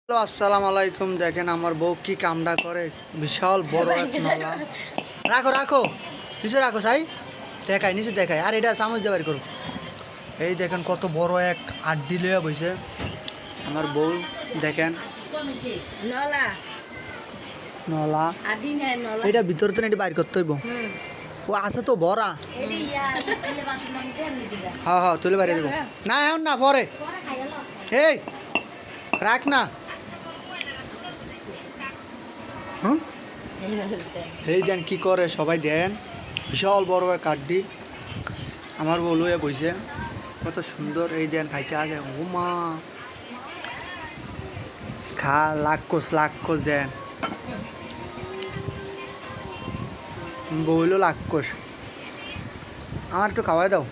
Hello আসসালামু আলাইকুম। দেখেন আমার বউ কি কামটা করে, বিশাল বড় এক নলা। রাখো রাখো, নিচে রাখো সাই, দেখাই নিচে দেখাই। আর এটা চামচ দিয়ে বাড়ি করো। এই দেখেন কত বড় এক আড্ডি লইয়া বইছে আমার বউ। দেখেন নলা, এটা ভিতরে তো এটি বাইর করতে হইব। ও আছে তো ভরা। হ্যাঁ হ্যাঁ তুলে বাইরে দেবো না, এখন না, পরে। এই রাখ না। হুম, এই দেন কি করে সবাই, দেন বিশাল বড় এক কাঠটি আমার বলুয়ে বইছে, কত সুন্দর। এই দেন খাইতে আছে, ও মা, খা, লাখ কোষ দেন, বইলো লাখ কোষ। আমার একটু খাওয়াই দাও।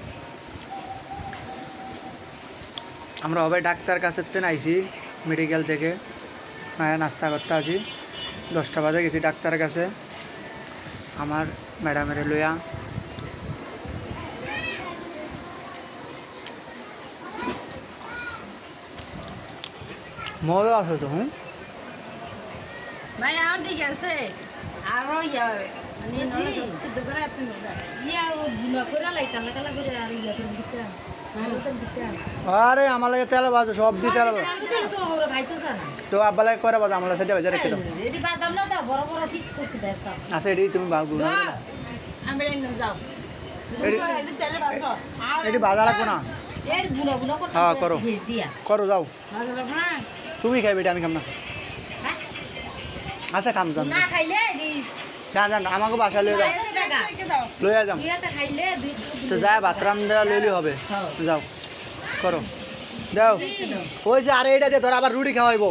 আমরা সবাই ডাক্তার কাছের থেকে আইছি, মেডিকেল থেকে নাস্তা করতে আছি। 10টা বাজে গেছি ডাক্তারের কাছে আমার ম্যাডামের লইয়া। মজা আছে তো। হুম, ভাই আমার ঠিক আছে। আরো মানে সিদ্ধ করে আপনি গুলা করে লাই কালা কালা করে আর ইয়া করে দিতে আরে আমার লাগে তেল বাজে, সব দিয়ে তেল বাজে। ভাই তো জানা তো আব্বা লাগে করে বাজে, আমার সেটা বাজে রেখে দাও। এটি বাদাম না দাও, বড় বড় পিস করছি ব্যস্ত। আচ্ছা এটি তুমি বাবু, আমি একদম যাও এটি বাজা রাখবো না। এর বুনা বুনা করতে হ্যাঁ করো ভেজ দিয়া করো, যাও। ভালো লাগবে না? তুমি খাইবে, এটা আমি খাম না। হ্যাঁ? আচ্ছা খাম, যান না খাইলে যান যান, আমাকে বাসায় লয়ে যাও, টাকা লইয়া যাম। দুই হাতে খাইলে দুই তো যায় ভাত রান্ধা লইলে হবে। হ্যাঁ। যাও করো, দাও। ওই যে আরে এটা দিয়ে ধর, আবার রুটি খাওয়াইবো।